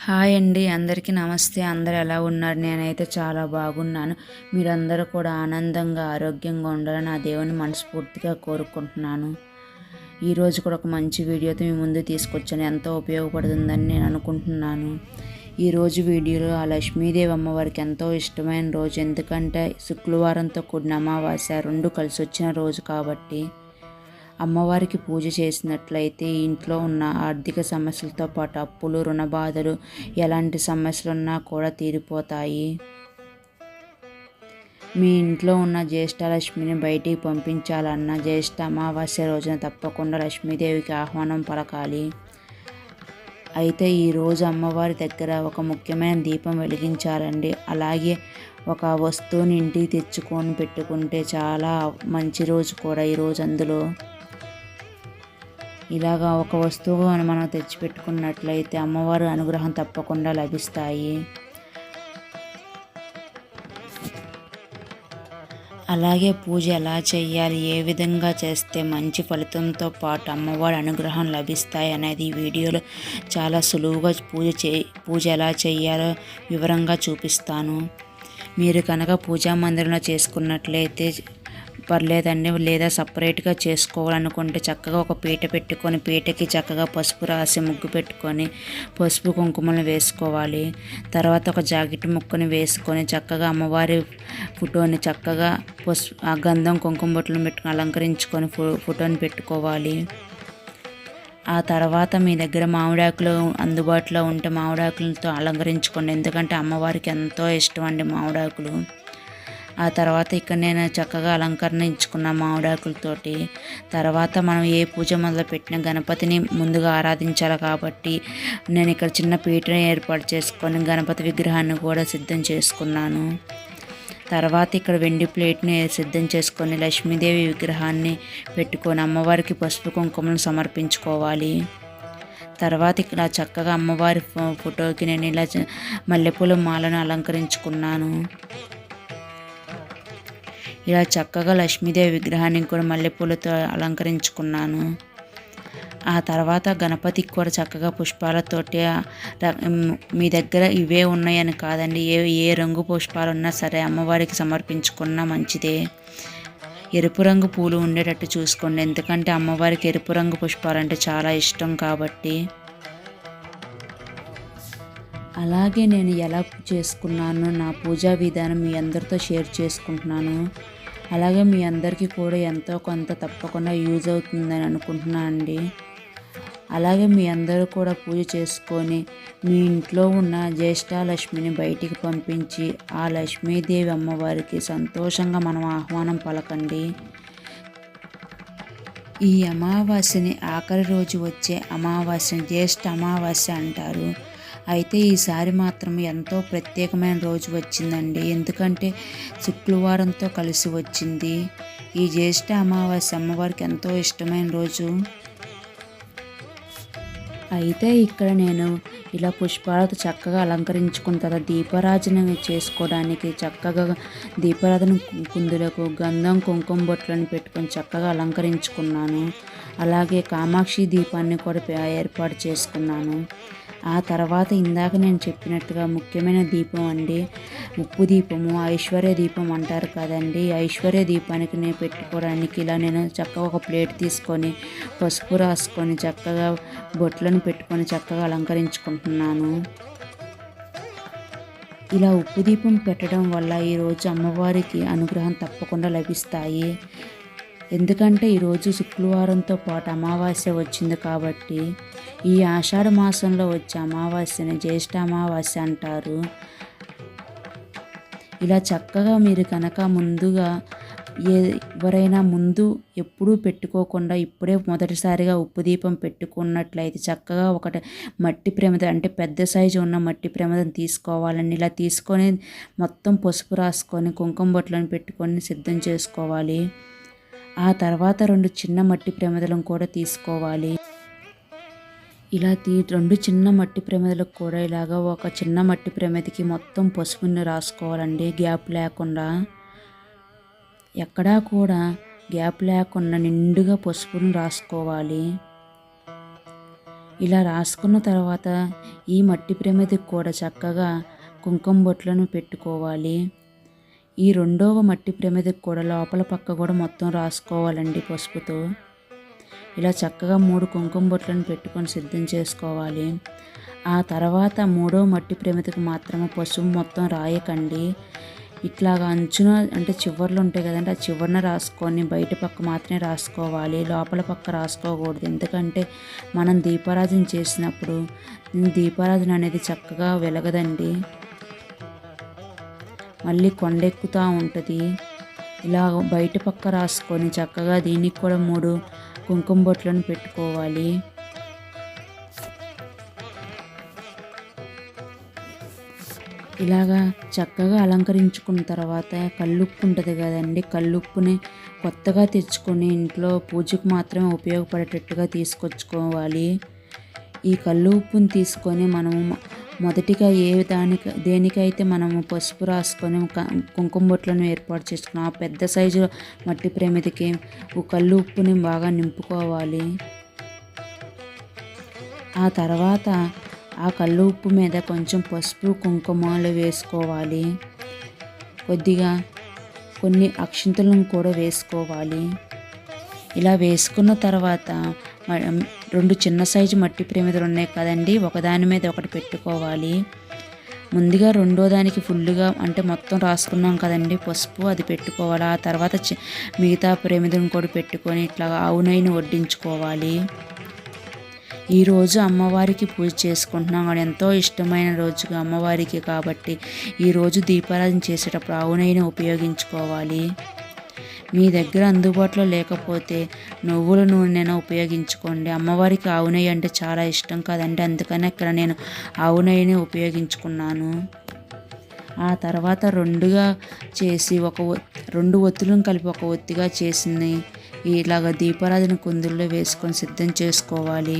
Hi అండి, అందరికీ నమస్తే. అందరూ ఎలా ఉన్నారు? నేనైతే చాలా బాగున్నాను. మీరందరూ కూడా ఆనందంగా ఆరోగ్యంగా ఉండాలని ఆ దేవుని మనస్ఫూర్తిగా కోరుకుంటున్నాను. ఈరోజు కూడా ఒక మంచి వీడియోతో మీ ముందు తీసుకొచ్చాను. ఎంతో ఉపయోగపడుతుందని నేను అనుకుంటున్నాను. ఈరోజు వీడియోలో ఆ లక్ష్మీదేవి అమ్మవారికి ఎంతో ఇష్టమైన రోజు. ఎందుకంటే శుక్రవారంతో కూడిన అమావాస్య రెండు కలిసి వచ్చిన రోజు కాబట్టి అమ్మవారికి పూజ చేసినట్లయితే ఇంట్లో ఉన్న ఆర్థిక సమస్యలతో పాటు అప్పులు, రుణ బాధలు, ఎలాంటి సమస్యలున్నా కూడా తీరిపోతాయి. మీ ఇంట్లో ఉన్న జ్యేష్ఠలక్ష్మిని బయటికి పంపించాలన్నా జ్యేష్ఠ అమావాస్య రోజున తప్పకుండా లక్ష్మీదేవికి ఆహ్వానం పలకాలి. అయితే ఈరోజు అమ్మవారి దగ్గర ఒక ముఖ్యమైన దీపం వెలిగించాలండి. అలాగే ఒక వస్తువుని ఇంటికి తెచ్చుకొని పెట్టుకుంటే చాలా మంచి రోజు కూడా ఈరోజు. అందులో ఇలాగా ఒక వస్తువు మనం తెచ్చిపెట్టుకున్నట్లయితే అమ్మవారి అనుగ్రహం తప్పకుండా లభిస్తాయి. అలాగే పూజ ఎలా చేయాలి, ఏ విధంగా చేస్తే మంచి ఫలితంతో పాటు అమ్మవారి అనుగ్రహం లభిస్తాయి అనేది ఈ వీడియోలో చాలా సులువుగా పూజ ఎలా చేయాలో వివరంగా చూపిస్తాను. మీరు కనుక పూజా మందిరంలో చేసుకున్నట్లయితే పర్లేదండి, లేదా సపరేట్గా చేసుకోవాలనుకుంటే చక్కగా ఒక పీట పెట్టుకొని పీటకి చక్కగా పసుపు రాసి ముగ్గు పెట్టుకొని పసుపు కుంకుమలు వేసుకోవాలి. తర్వాత ఒక జాకెట్ ముక్కని వేసుకొని చక్కగా అమ్మవారి ఫోటోని చక్కగా ఆ గంధం కుంకుమ బొట్లు పెట్టుకొని అలంకరించుకొని ఫోటోని పెట్టుకోవాలి. ఆ తర్వాత మీ దగ్గర మామిడాకులు అందుబాటులో ఉంటే మామిడాకులతో అలంకరించుకోండి. ఎందుకంటే అమ్మవారికి ఎంతో ఇష్టం అండి మామిడాకులు. ఆ తర్వాత ఇక్కడ నేను చక్కగా అలంకరణ ఇచ్చుకున్న మామిడాకులతోటి. తర్వాత మనం ఏ పూజ మొదలు పెట్టినా గణపతిని ముందుగా ఆరాధించాలి కాబట్టి నేను ఇక్కడ చిన్న పీటను ఏర్పాటు చేసుకొని గణపతి విగ్రహాన్ని కూడా సిద్ధం చేసుకున్నాను. తర్వాత ఇక్కడ వెండి ప్లేట్ని సిద్ధం చేసుకొని లక్ష్మీదేవి విగ్రహాన్ని పెట్టుకొని అమ్మవారికి పసుపు కుంకుమను సమర్పించుకోవాలి. తర్వాత ఇక్కడ చక్కగా అమ్మవారి ఫోటోకి నేను ఇలా మల్లెపూల మాలను అలంకరించుకున్నాను. ఇలా చక్కగా లక్ష్మీదేవి విగ్రహాన్ని కూడా మల్లెపూలతో అలంకరించుకున్నాను. ఆ తర్వాత గణపతికి కూడా చక్కగా పుష్పాలతోటి, మీ దగ్గర ఇవే ఉన్నాయని కాదండి, ఏ రంగు పుష్పాలు ఉన్నా సరే అమ్మవారికి సమర్పించుకున్నా మంచిదే. ఎరుపు రంగు పూలు ఉండేటట్టు చూసుకోండి, ఎందుకంటే అమ్మవారికి ఎరుపు రంగు పుష్పాలంటే చాలా ఇష్టం కాబట్టి. అలాగే నేను ఎలా చేసుకున్నాను నా పూజా విధానం మీ అందరితో షేర్ చేసుకుంటున్నాను. అలాగే మీ అందరికీ కూడా ఎంతో కొంత తప్పకుండా యూజ్ అవుతుందని అనుకుంటున్నాను అండి. అలాగే మీ అందరూ కూడా పూజ చేసుకొని మీ ఇంట్లో ఉన్న జ్యేష్ఠలక్ష్మిని బయటికి పంపించి ఆ లక్ష్మీదేవి అమ్మవారికి సంతోషంగా మనం ఆహ్వానం పలకండి. ఈ అమావాస్యని ఆఖరి రోజు వచ్చే అమావాస్యని జ్యేష్ఠ అమావాస్య అంటారు. అయితే ఈసారి మాత్రం ఎంతో ప్రత్యేకమైన రోజు వచ్చిందండి. ఎందుకంటే శుక్రవారంతో కలిసి వచ్చింది. ఈ జ్యేష్ఠ అమావాస్య అమ్మవారికి ఎంతో ఇష్టమైన రోజు. అయితే ఇక్కడ నేను ఇలా పుష్పాలతో చక్కగా అలంకరించుకున్న తర్వాత దీపారాధన చేసుకోవడానికి చక్కగా దీపారాధన కుందులకు గంధం కుంకుమ బొట్లను పెట్టుకొని చక్కగా అలంకరించుకున్నాను. అలాగే కామాక్షి దీపాన్ని కూడా ఏర్పాటు చేసుకున్నాను. ఆ తర్వాత ఇందాక నేను చెప్పినట్టుగా ముఖ్యమైన దీపం అండి, ఉప్పు దీపము, ఐశ్వర్య దీపం అంటారు కదండి. ఐశ్వర్య దీపానికి నేను పెట్టుకోవడానికి ఇలా నేను చక్కగా ఒక ప్లేట్ తీసుకొని పసుపు రాసుకొని చక్కగా బొట్లను పెట్టుకొని చక్కగా అలంకరించుకుంటున్నాను. ఇలా ఉప్పు దీపం పెట్టడం వల్ల ఈరోజు అమ్మవారికి అనుగ్రహం తప్పకుండా లభిస్తాయి. ఎందుకంటే ఈరోజు శుక్రవారంతో పాటు అమావాస్య వచ్చింది కాబట్టి ఈ ఆషాఢ మాసంలో వచ్చే అమావాస్యని జ్యేష్ఠ అమావాస్య అంటారు. ఇలా చక్కగా మీరు కనుక ముందుగా ఎవరైనా ముందు ఎప్పుడూ పెట్టుకోకుండా ఇప్పుడే మొదటిసారిగా ఉప్పు దీపం పెట్టుకున్నట్లయితే చక్కగా ఒకటి మట్టి ప్రమిద, అంటే పెద్ద సైజు ఉన్న మట్టి ప్రమిదను తీసుకోవాలని ఇలా తీసుకొని మొత్తం పసుపు రాసుకొని కుంకుమ బొట్లను పెట్టుకొని సిద్ధం చేసుకోవాలి. ఆ తర్వాత 2 చిన్న మట్టి ప్రమిదలను కూడా తీసుకోవాలి. ఇలా 2 చిన్న మట్టి ప్రమిదలకు కూడా ఇలాగా ఒక చిన్న మట్టి ప్రమిదకి మొత్తం పసుపుని రాసుకోవాలండి. గ్యాప్ లేకుండా, ఎక్కడా కూడా గ్యాప్ లేకుండా నిండుగా పసుపుని రాసుకోవాలి. ఇలా రాసుకున్న తర్వాత ఈ మట్టి ప్రమిదకి కూడా చక్కగా కుంకుమ బొట్లను పెట్టుకోవాలి. ఈ రెండవ మట్టి ప్రమిదకి కూడా లోపల పక్క కూడా మొత్తం రాసుకోవాలండి పసుపుతో. ఇలా చక్కగా 3 కుంకుమ బొట్లను పెట్టుకొని సిద్ధం చేసుకోవాలి. ఆ తర్వాత మూడవ మట్టి ప్రమిదకి మాత్రమే పసుపు మొత్తం రాయకండి. ఇట్లాగా అంచున అంటే చివర్లు ఉంటాయి కదండి, ఆ చివరన రాసుకొని బయట పక్క మాత్రమే రాసుకోవాలి, లోపల పక్క రాసుకోకూడదు. ఎందుకంటే మనం దీపారాధన చేసినప్పుడు దీపారాధన అనేది చక్కగా వెలగదండి, మళ్ళీ కొండెక్కుతూ ఉంటుంది. ఇలా బయట పక్క రాసుకొని చక్కగా దీనికి కూడా 3 కుంకుమ బొట్లను పెట్టుకోవాలి. ఇలాగా చక్కగా అలంకరించుకున్న తర్వాత కల్లుప్పు ఉంటుంది కదండి, కల్లుప్పుని కొత్తగా తెచ్చుకొని ఇంట్లో పూజకు మాత్రమే ఉపయోగపడేటట్టుగా తీసుకొచ్చుకోవాలి. ఈ కల్లు ఉప్పుని తీసుకొని మనము మొదటిగా దేనికైతే మనము పసుపు రాసుకొని కుంకుమ బొట్లను ఏర్పాటు చేసుకున్నాం, ఆ పెద్ద సైజు మట్టి ప్రమిదికి కల్లు ఉప్పుని బాగా నింపుకోవాలి. ఆ తర్వాత ఆ కల్లు ఉప్పు మీద కొంచెం పసుపు కుంకుమలు వేసుకోవాలి. కొద్దిగా కొన్ని అక్షింతలను కూడా వేసుకోవాలి. ఇలా వేసుకున్న తర్వాత 2 చిన్న సైజు మట్టి ప్రమిదలు ఉన్నాయి కదండి, ఒకదాని మీద ఒకటి పెట్టుకోవాలి. ముందుగా రెండో దానికి ఫుల్గా అంటే మొత్తం రాసుకున్నాం కదండి పసుపు, అది పెట్టుకోవాలి. ఆ తర్వాత మిగతా ప్రమిదను కూడా పెట్టుకొని ఇట్లా ఆవు నెయ్యిని వడ్డించుకోవాలి. ఈరోజు అమ్మవారికి పూజ చేసుకుంటున్నాం కానీ ఎంతో ఇష్టమైన రోజుగా అమ్మవారికి కాబట్టి ఈరోజు దీపారాధన చేసేటప్పుడు ఆవు నెయ్యిని ఉపయోగించుకోవాలి. మీ దగ్గర అందుబాటులో లేకపోతే నువ్వుల నూనెను ఉపయోగించుకోండి. అమ్మవారికి ఆవు నెయ్యి అంటే చాలా ఇష్టం కదండి, అందుకని ఇక్కడ నేను ఆవు నెయ్యిని ఉపయోగించుకున్నాను. ఆ తర్వాత 2గా చేసి 2 ఒత్తులను కలిపి ఒక ఒత్తిగా చేసింది ఇలాగ దీపారాధన కుందుల్లో వేసుకొని సిద్ధం చేసుకోవాలి.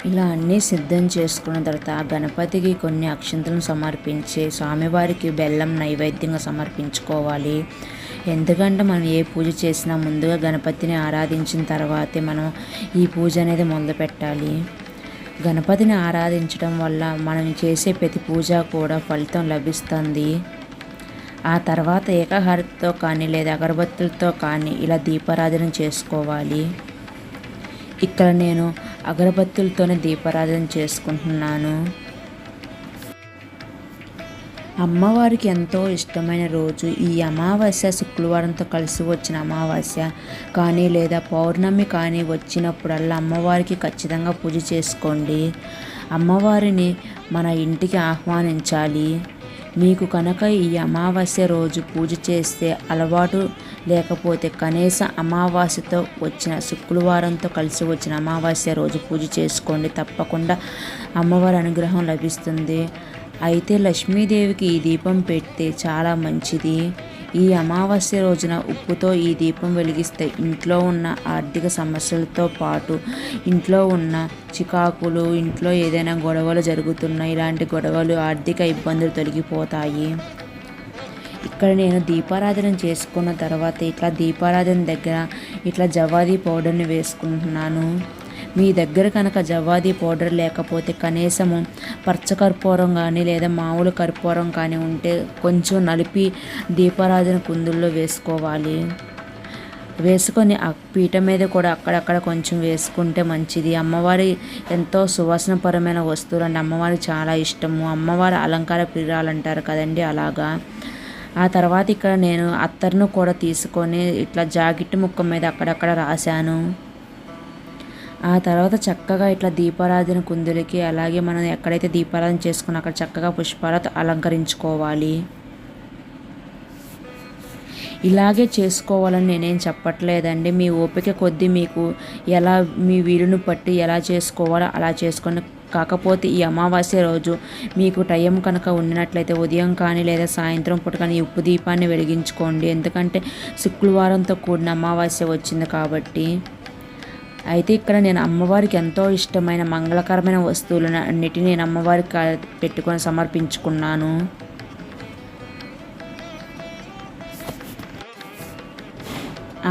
ఇలా అన్నీ సిద్ధం చేసుకున్న తర్వాత గణపతికి కొన్ని అక్షంతలను సమర్పించి స్వామివారికి బెల్లం నైవేద్యంగా సమర్పించుకోవాలి. ఎందుకంటే మనం ఏ పూజ చేసినా ముందుగా గణపతిని ఆరాధించిన తర్వాతే మనం ఈ పూజ అనేది మొదలు పెట్టాలి. గణపతిని ఆరాధించడం వల్ల మనం చేసే ప్రతి పూజ కూడా ఫలితం లభిస్తుంది. ఆ తర్వాత ఏకహారతితో కానీ లేదా అగరబత్తులతో కానీ ఇలా దీపారాధన చేసుకోవాలి. ఇక్కడ నేను అగరబత్తులతోనే దీపారాధన చేసుకుంటున్నాను. అమ్మవారికి ఎంతో ఇష్టమైన రోజు ఈ అమావాస్య, శుక్రవారంతో కలిసి వచ్చిన అమావాస్య కానీ లేదా పౌర్ణమి కానీ వచ్చినప్పుడల్లా అమ్మవారికి ఖచ్చితంగా పూజ చేసుకోండి. అమ్మవారిని మన ఇంటికి ఆహ్వానించాలి. మీకు కనుక ఈ అమావాస్య రోజు పూజ చేస్తే అలవాటు లేకపోతే కనీసం అమావాస్యతో వచ్చిన శుక్రవారంతో కలిసి వచ్చిన అమావాస్య రోజు పూజ చేసుకోండి, తప్పకుండా అమ్మవారి అనుగ్రహం లభిస్తుంది. అయితే లక్ష్మీదేవికి ఈ దీపం పెడితే చాలా మంచిది. ఈ అమావాస్య రోజున ఉప్పుతో ఈ దీపం వెలిగిస్తే ఇంట్లో ఉన్న ఆర్థిక సమస్యలతో పాటు ఇంట్లో ఉన్న చికాకులు, ఇంట్లో ఏదైనా గొడవలు జరుగుతున్నాయి, ఇలాంటి గొడవలు, ఆర్థిక ఇబ్బందులు తొలగిపోతాయి. ఇక్కడ నేను దీపారాధన చేసుకున్న తర్వాత ఇట్లా దీపారాధన దగ్గర ఇట్లా జవాది పౌడర్ని వేసుకుంటున్నాను. మీ దగ్గర కనుక జవాది పౌడర్ లేకపోతే కనీసము పచ్చకర్పూరం కానీ లేదా మామూలు కర్పూరం కానీ ఉంటే కొంచెం నలిపి దీపారాధన కుందుల్లో వేసుకోవాలి. వేసుకొని ఆ పీట మీద కూడా అక్కడక్కడ కొంచెం వేసుకుంటే మంచిది. అమ్మవారి ఎంతో సువాసనపరమైన వస్తువులు అంటే అమ్మవారికి చాలా ఇష్టము. అమ్మవారి అలంకార ప్రియురాలంటారు కదండి, అలాగా. ఆ తర్వాత ఇక్కడ నేను అత్తర్ను కూడా తీసుకొని ఇట్లా జాకెట్ ముక్క మీద అక్కడక్కడ రాశాను. ఆ తర్వాత చక్కగా ఇట్లా దీపారాధన కుందులకి అలాగే మనం ఎక్కడైతే దీపారాధన చేసుకుని అక్కడ చక్కగా పుష్పాలతో అలంకరించుకోవాలి. ఇలాగే చేసుకోవాలని నేనేం చెప్పట్లేదండి, మీ ఓపిక కొద్దీ మీకు ఎలా మీ వీలును బట్టి ఎలా చేసుకోవాలో అలా చేసుకొని. కాకపోతే ఈ అమావాస్య రోజు మీకు టైం కనుక ఉన్నట్లయితే ఉదయం కానీ లేదా సాయంత్రం పూట కానీ ఈ ఉప్పు దీపాన్ని వెలిగించుకోండి. ఎందుకంటే శుక్రవారంతో కూడిన అమావాస్య వచ్చింది కాబట్టి. అయితే ఇక్కడ నేను అమ్మవారికి ఎంతో ఇష్టమైన మంగళకరమైన వస్తువులను అన్నిటినీ నేను అమ్మవారికి పెట్టుకొని సమర్పించుకున్నాను.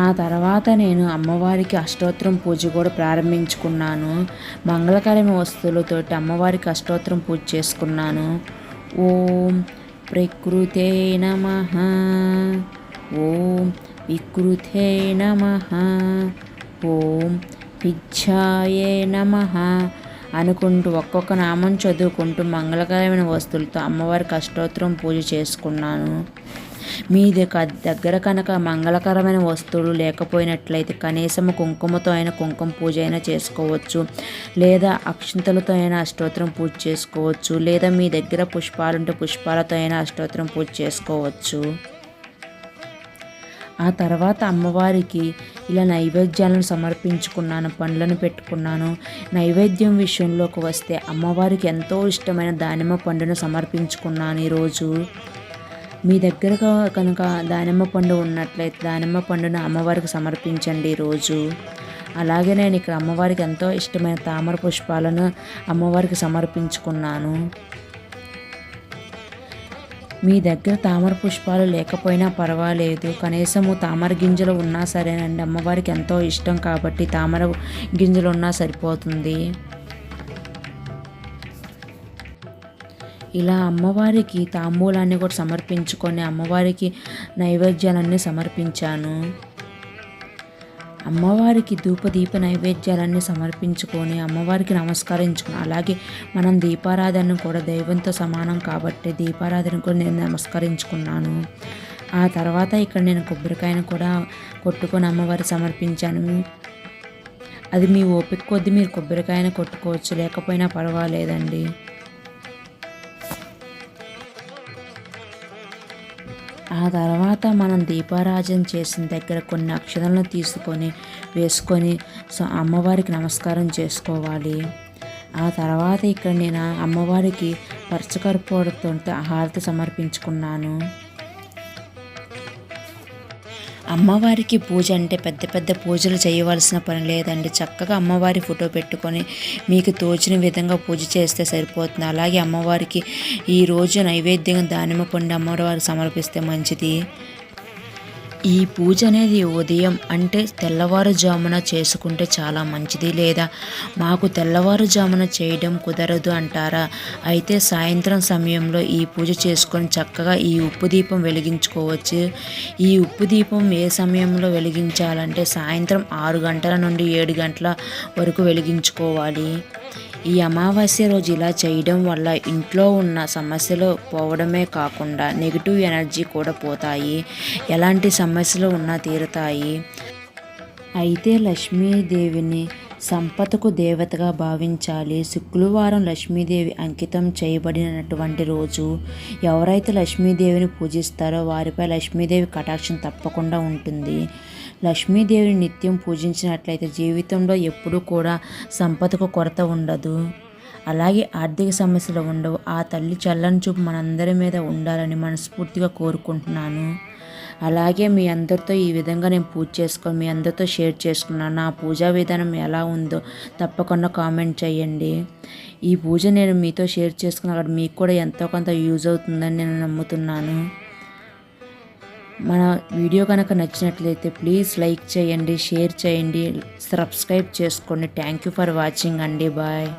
ఆ తర్వాత నేను అమ్మవారికి అష్టోత్తరం పూజ కూడా ప్రారంభించుకున్నాను. మంగళకరమైన వస్తువులతోటి అమ్మవారికి అష్టోత్తరం పూజ చేసుకున్నాను. ఓం ప్రకృతే నమః, ఓం వికృతే నమః, ఓం పిచ్ఛాయే నమః అనుకుంటూ ఒక్కొక్క నామం చదువుకుంటూ మంగళకరమైన వస్తువులతో అమ్మవారికి అష్టోత్తరం పూజ చేసుకున్నాను. మీ దగ్గర కనుక మంగళకరమైన వస్తువులు లేకపోయినట్లయితే కనీసం కుంకుమతో అయినా కుంకుమ పూజ అయినా చేసుకోవచ్చు, లేదా అక్షింతలతో అయినా అష్టోత్తరం పూజ చేసుకోవచ్చు, లేదా మీ దగ్గర పుష్పాలుంటే పుష్పాలతో అయినా అష్టోత్తరం పూజ చేసుకోవచ్చు. ఆ తర్వాత అమ్మవారికి ఇలా నైవేద్యాలను సమర్పించుకున్నాను, పండ్లను పెట్టుకున్నాను. నైవేద్యం విషయంలోకి వస్తే అమ్మవారికి ఎంతో ఇష్టమైన దానిమ్మ పండును సమర్పించుకున్నాను ఈరోజు. మీ దగ్గర కనుక దానిమ్మ పండు ఉన్నట్లయితే దానిమ్మ పండును అమ్మవారికి సమర్పించండి ఈరోజు. అలాగే నేను ఇక్కడ అమ్మవారికి ఎంతో ఇష్టమైన తామర పుష్పాలను అమ్మవారికి సమర్పించుకున్నాను. మీ దగ్గర తామర పుష్పాలు లేకపోయినా పర్వాలేదు, కనీసము తామర గింజలు ఉన్నా సరేనండి. అమ్మవారికి ఎంతో ఇష్టం కాబట్టి తామర గింజలు ఉన్నా సరిపోతుంది. ఇలా అమ్మవారికి తాంబూలాన్ని కూడా సమర్పించుకొని అమ్మవారికి నైవేద్యాలన్నీ సమర్పించాను. అమ్మవారికి ధూపదీప నైవేద్యాలన్నీ సమర్పించుకొని అమ్మవారికి నమస్కరించుకుని, అలాగే మనం దీపారాధన కూడా దైవంతో సమానం కాబట్టి దీపారాధన కూడా నేను నమస్కరించుకున్నాను. ఆ తర్వాత ఇక్కడ నేను కొబ్బరికాయను కూడా కొట్టుకొని అమ్మవారికి సమర్పించాను. అది మీ ఓపిక కొద్దీ మీరు కొబ్బరికాయను కొట్టుకోవచ్చు, లేకపోయినా పర్వాలేదండి. ఆ తర్వాత మనం దీపారాజన చేసిన దగ్గర కొన్ని అక్షరాలను తీసుకొని వేసుకొని అమ్మవారికి నమస్కారం చేసుకోవాలి. ఆ తర్వాత ఇక్కడ నేను అమ్మవారికి పచ్చకర్పూరంతో హారతి సమర్పించుకున్నాను. అమ్మవారికి పూజ అంటే పెద్ద పెద్ద పూజలు చేయవలసిన పని లేదండి. చక్కగా అమ్మవారి ఫోటో పెట్టుకొని మీకు తోచిన విధంగా పూజ చేస్తే సరిపోతుంది. అలాగే అమ్మవారికి ఈరోజు నైవేద్యంగా దానిమ్మ పండు అమ్మవారికి సమర్పిస్తే మంచిది. ఈ పూజ అనేది ఉదయం అంటే తెల్లవారుజామున చేసుకుంటే చాలా మంచిది, లేదా మాకు తెల్లవారుజామున చేయడం కుదరదు అంటారా, అయితే సాయంత్రం సమయంలో ఈ పూజ చేసుకొని చక్కగా ఈ ఉప్పు దీపం వెలిగించుకోవచ్చు. ఈ ఉప్పు దీపం ఏ సమయంలో వెలిగించాలంటే సాయంత్రం 6 గంటల నుండి 7 గంటల వరకు వెలిగించుకోవాలి. ఈ అమావాస్య రోజు ఇలా చేయడం వల్ల ఇంట్లో ఉన్న సమస్యలు పోవడమే కాకుండా నెగిటివ్ ఎనర్జీ కూడా పోతాయి, ఎలాంటి సమస్యలు ఉన్నా తీరుతాయి. అయితే లక్ష్మీదేవిని సంపదకు దేవతగా భావించాలి. శుక్రవారం లక్ష్మీదేవి అంకితం చేయబడినటువంటి రోజు. ఎవరైతే లక్ష్మీదేవిని పూజిస్తారో వారిపై లక్ష్మీదేవి కటాక్షం తప్పకుండా ఉంటుంది. లక్ష్మీదేవిని నిత్యం పూజించినట్లయితే జీవితంలో ఎప్పుడూ కూడా సంపదకు కొరత ఉండదు, అలాగే ఆర్థిక సమస్యలు ఉండవు. ఆ తల్లి చల్లని చూపు మనందరి మీద ఉండాలని మనస్ఫూర్తిగా కోరుకుంటున్నాను. అలాగే మీ అందరితో ఈ విధంగా నేను పూజ చేసుకొని మీ అందరితో షేర్ చేసుకున్నాను. నా పూజా విధానం ఎలా ఉందో తప్పకుండా కామెంట్ చేయండి. ఈ పూజ నేను మీతో షేర్ చేసుకున్న అక్కడ మీకు కూడా ఎంతో కొంత యూజ్ అవుతుందని నేను నమ్ముతున్నాను. మన వీడియో కనుక నచ్చినట్లయితే ప్లీజ్ లైక్ చేయండి, షేర్ చేయండి, సబ్స్క్రైబ్ చేసుకోండి. థ్యాంక్ యూ ఫర్ వాచింగ్ అండి. బాయ్.